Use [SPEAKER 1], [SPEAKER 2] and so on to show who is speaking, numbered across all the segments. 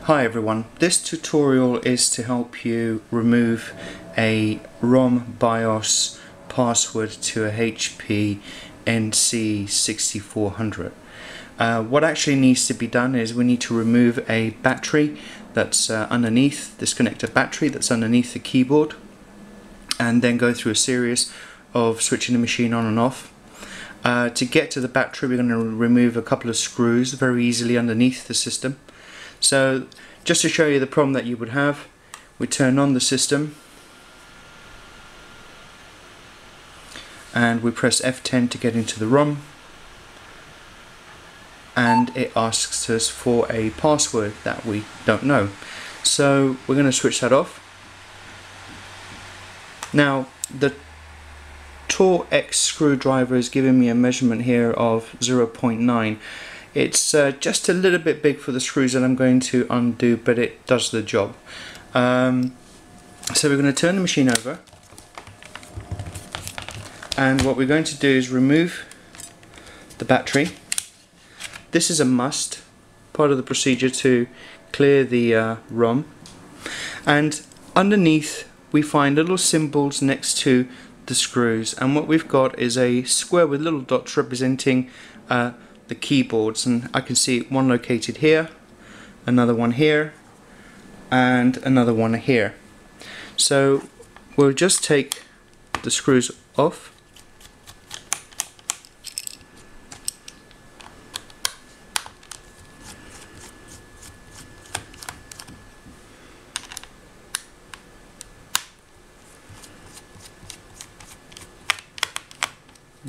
[SPEAKER 1] Hi everyone, this tutorial is to help you remove a ROM BIOS password to a HP NC6400. What actually needs to be done is we need to remove a battery that's underneath, disconnect a battery that's underneath the keyboard, and then go through a series of switching the machine on and off. To get to the battery, we're going to remove a couple of screws very easily underneath the system. So just to show you the problem that you would have, we turn on the system and we press F10 to get into the ROM, and it asks us for a password that we don't know. So we're going to switch that off. Now the Torx X screwdriver is giving me a measurement here of 0.9. It's just a little bit big for the screws that I'm going to undo, but it does the job. So we're going to turn the machine over, and what we're going to do is remove the battery. This is a must, part of the procedure to clear the ROM. And underneath we find little symbols next to the screws, and what we've got is a square with little dots representing the keyboards, and I can see one located here, another one here, and another one here. So we'll just take the screws off,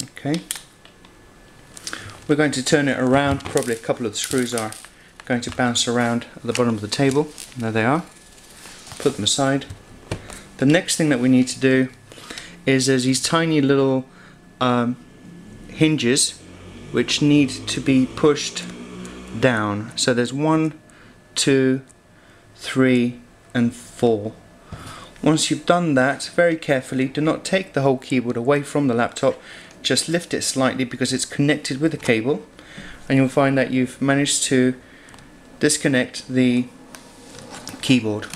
[SPEAKER 1] okay. We're going to turn it around. Probably a couple of the screws are going to bounce around at the bottom of the table. There they are. Put them aside. The next thing that we need to do is there's these tiny little hinges which need to be pushed down. So there's 1, 2, 3 and 4. Once you've done that, very carefully, do not take the whole keyboard away from the laptop. Just lift it slightly because it's connected with a cable, and you'll find that you've managed to disconnect the keyboard.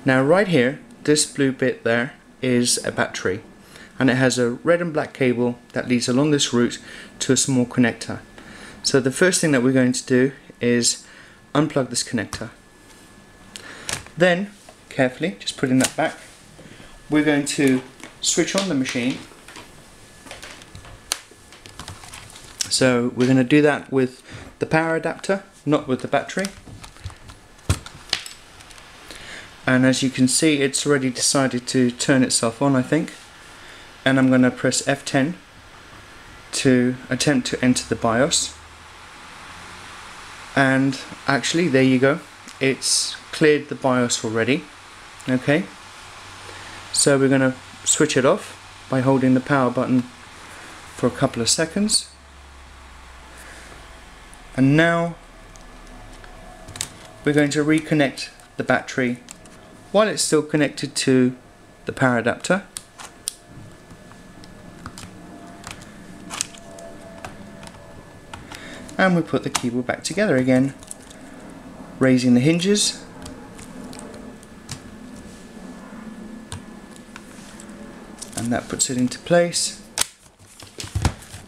[SPEAKER 1] Now right here, this blue bit there is a battery, and it has a red and black cable that leads along this route to a small connector. So the first thing that we're going to do is unplug this connector. Then, carefully, just putting that back, we're going to switch on the machine. So we're going to do that with the power adapter, not with the battery. And as you can see, it's already decided to turn itself on, I think. And I'm going to press F10 to attempt to enter the BIOS. And actually, there you go. It's cleared the BIOS already. Okay. So we're going to switch it off by holding the power button for a couple of seconds. And now we're going to reconnect the battery while it's still connected to the power adapter. And we put the keyboard back together again, raising the hinges. And that puts it into place,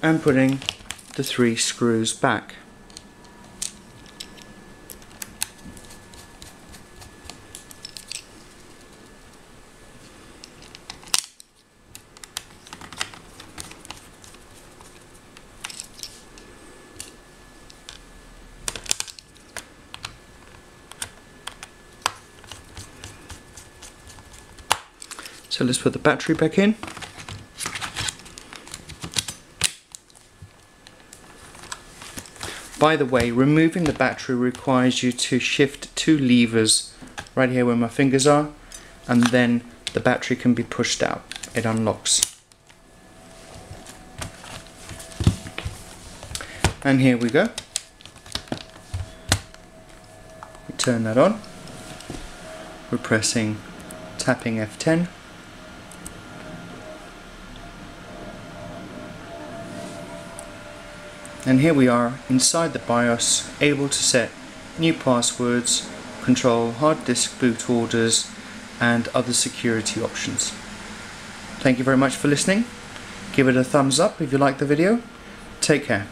[SPEAKER 1] and putting the 3 screws back. So let's put the battery back in. By the way, removing the battery requires you to shift 2 levers right here where my fingers are, and then the battery can be pushed out. It unlocks. And here we go. We turn that on. We're tapping F10. And here we are inside the BIOS, able to set new passwords, control, hard disk boot orders, and other security options. Thank you very much for listening. Give it a thumbs up if you like the video. Take care.